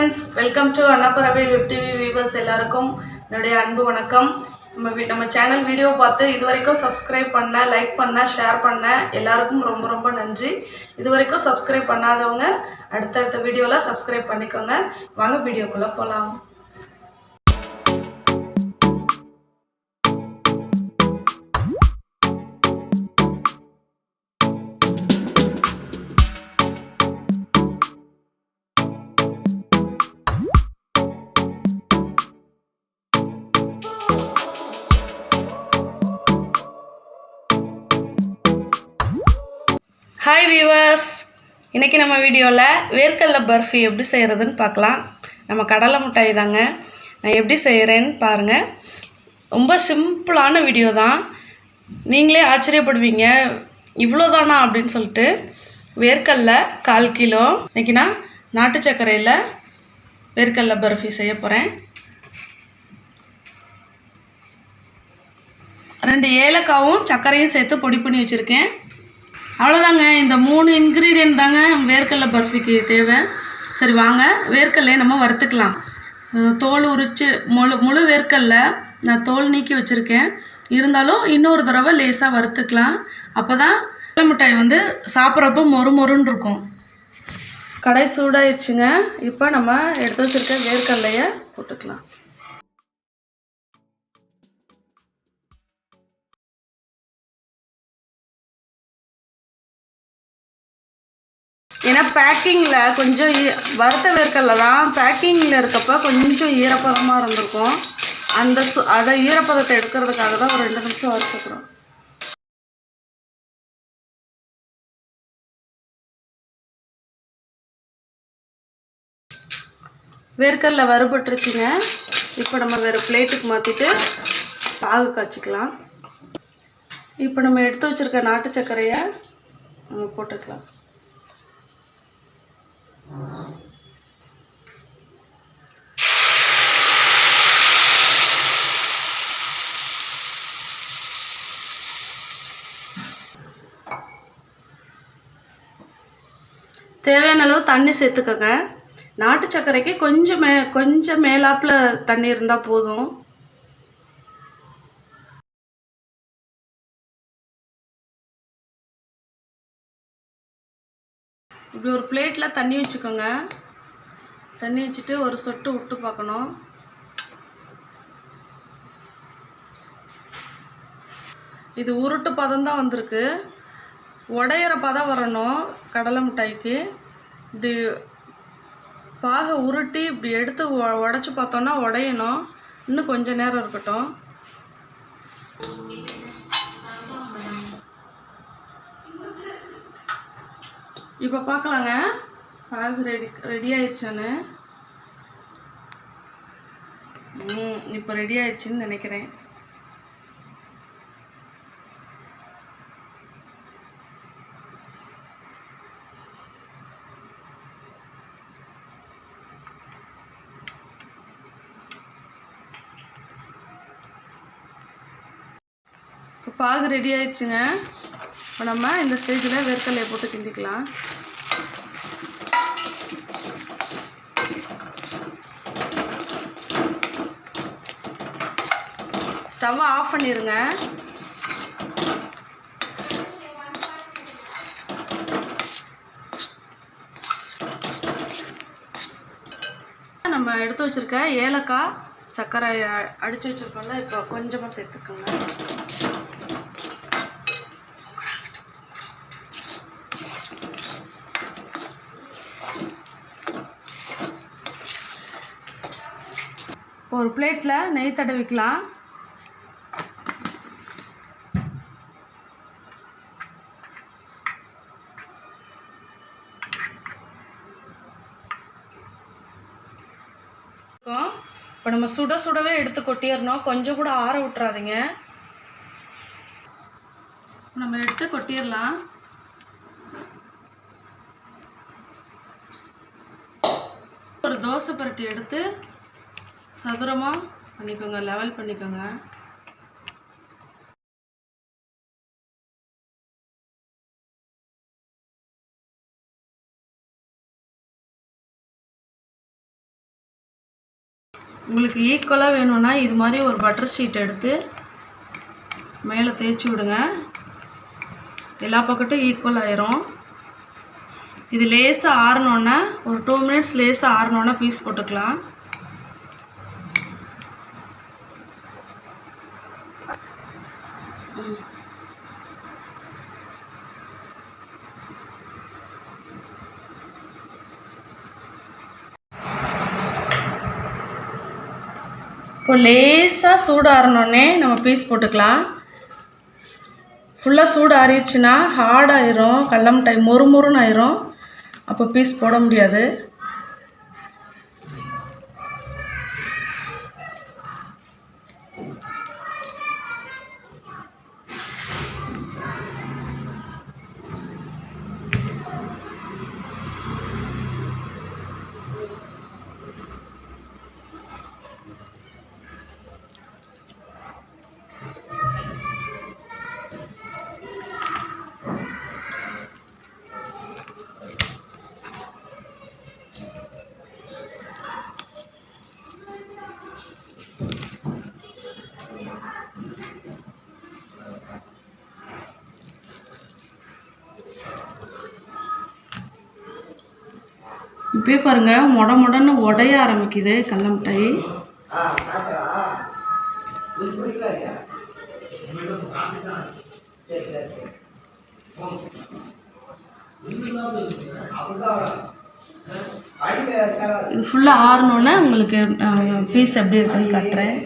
Friends, welcome to அன்னப்பறவை web TV viewers எல்லாருக்கும் என்னுடைய அன்பு வணக்கம். நம்ம சேனல் வீடியோ பார்த்து இது வரைக்கும் சப்ஸ்கிரைப் பண்ண, லைக் பண்ண, ஷேர் பண்ண எல்லாருக்கும் ரொம்ப ரொம்ப நன்றி. இது வரைக்கும் சப்ஸ்கிரைப் பண்ணாதவங்க அடுத்தடுத்த வீடியோவில் சப்ஸ்கிரைப் பண்ணிக்கோங்க. வாங்க வீடியோக்குள்ளே போகலாம். ஹாய் வியூவர்ஸ், இன்றைக்கி நம்ம வீடியோவில் வேர்க்கடலை பர்ஃபி எப்படி செய்கிறதுன்னு பார்க்கலாம். நம்ம கடலை மிட்டாய் தாங்க. நான் எப்படி செய்கிறேன்னு பாருங்கள். ரொம்ப சிம்பிளான வீடியோ தான். நீங்களே ஆச்சரியப்படுவீங்க, இவ்வளோதானா அப்படின்னு சொல்லிட்டு. வேர்க்கடலை 1/4 கிலோ. இன்றைக்கி நான் நாட்டு சர்க்கரையில் வேர்க்கடலை பர்ஃபி செய்ய போகிறேன். 2 ஏலக்காவும் சர்க்கரையும் சேர்த்து பொடி பண்ணி வச்சுருக்கேன். அவ்வளோதாங்க. இந்த 3 இன்க்ரீடியன்ட் தாங்க வேர்க்கடலை பர்ஃபிக்கு தேவை. சரி வாங்க, வேர்க்கடலையை நம்ம வறுத்துக்கலாம். தோல் உரித்து முழு வேர்க்கடலை நான் தோல் நீக்கி வச்சுருக்கேன். இருந்தாலும் இன்னொரு தடவை லேசாக வறுத்துக்கலாம். அப்போ தான் கடலை மிட்டாய் வந்து சாப்பிட்றப்போ மொறுன்னு இருக்கும். கடாய் சூடாயிடுச்சுங்க. இப்போ நம்ம எடுத்து வச்சுருக்க வேர்க்கடலையை போட்டுக்கலாம். ஏன்னா பேக்கிங்கில் கொஞ்சம் வறுத்த வேர்க்கடலை தான் பேக்கிங்கில் இருக்கப்போ கொஞ்சம் ஈரப்பதமாக இருந்திருக்கும். அதை ஈரப்பதத்தை எடுக்கிறதுக்காக தான் ஒரு 2 நிமிஷம் வறுத்துக்கிறோம். வேர்க்கடலை வறுபட்டுருச்சுங்க. இப்போ நம்ம வேறு பிளேட்டுக்கு மாற்றிட்டு பாகு காய்ச்சிக்கலாம். இப்போ நம்ம எடுத்து வச்சுருக்க நாட்டு சர்க்கரையை நம்ம போட்டுக்கலாம். தேவையான அளவு தண்ணி சேர்த்துக்கோங்க. நாட்டு சர்க்கரைக்கு கொஞ்சம் மேலாப்பில் தண்ணி இருந்தால் போதும். இப்படி ஒரு பிளேட்டில் தண்ணி வச்சுக்கோங்க. தண்ணி வச்சுட்டு ஒரு சொட்டு விட்டு பார்க்கணும். இது உருட்டு பதம் தான் வந்திருக்கு. உடையிற பதம் வரணும் கடலை மிட்டாய்க்கு. இப்படி பாகை உருட்டி இப்படி எடுத்து உடச்சி பார்த்தோன்னா உடையணும். இன்னும் கொஞ்சம் நேரம் இருக்கட்டும். இப்போ பார்க்கலாங்க பாகு ரெடி ஆயிடுச்சான்னு. இப்போ ரெடி ஆயிடுச்சுன்னு நினைக்கிறேன். இப்போ பாகு ரெடி ஆயிடுச்சுங்க. இப்போ நம்ம இந்த ஸ்டேஜில் வேர்க்கடலையை போட்டு கிண்டிக்கலாம். ஸ்டவ்வை ஆஃப் பண்ணிடுங்க. நம்ம எடுத்து வச்சுருக்க ஏலக்காய் சர்க்கரை அடித்து வச்சுருக்கோம்ல, இப்போ கொஞ்சமாக சேர்த்துக்கோங்க. இப்போ ஒரு பிளேட்டில் நெய் தடவிக்கலாம். இப்போ நம்ம சுடவே எடுத்து கொட்டிடணும். கொஞ்சம் கூட ஆற விட்டுறாதீங்க. நம்ம எடுத்து கொட்டிடலாம். ஒரு தோசை பரட்டி எடுத்து சதுரமாக பண்ணிக்கோங்க, லெவல் பண்ணிக்கோங்க. உங்களுக்கு ஈக்குவலாக வேணும்னா இது மாதிரி ஒரு பட்டர் ஷீட் எடுத்து மேலே தேய்ச்சி விடுங்க. எல்லா பக்கட்டும் ஈக்குவல் ஆயிரும். இது லேசாக ஆறினோன்னே ஒரு 2 மினிட்ஸ் லேசாக ஆறினோன்னே பீஸ் போட்டுக்கலாம். இப்போ லேசாக சூடு ஆறினோடனே நம்ம பீஸ் போட்டுக்கலாம். ஃபுல்லாக சூடு ஆறிடுச்சுன்னா ஹார்டாயிரும், கடல மிட்டாய் மொறுமொறுன்னு ஆயிரும். அப்போ பீஸ் போட முடியாது. இப்போயே பாருங்கள் மொடன்னு உடைய ஆரம்பிக்குது கடல மிட்டாய். இது ஃபுல்லாக ஆறினோன்னே உங்களுக்கு பீஸ் எப்படி இருக்குன்னு காட்டுறேன்.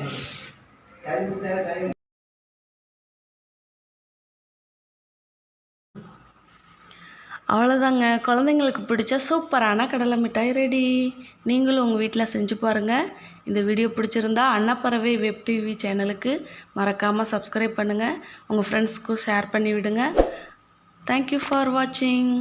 அவ்வளோதாங்க, குழந்தைங்களுக்கு பிடிச்ச சூப்பரான கடலை மிட்டாய் ரெடி. நீங்களும் உங்கள் வீட்டில் செஞ்சு பாருங்கள். இந்த வீடியோ பிடிச்சிருந்தா அன்னப்பறவை வெப் டிவி சேனலுக்கு மறக்காமல் சப்ஸ்கிரைப் பண்ணுங்கள். உங்கள் ஃப்ரெண்ட்ஸ்க்கும் ஷேர் பண்ணி விடுங்க. தேங்க்யூ ஃபார் வாட்சிங்.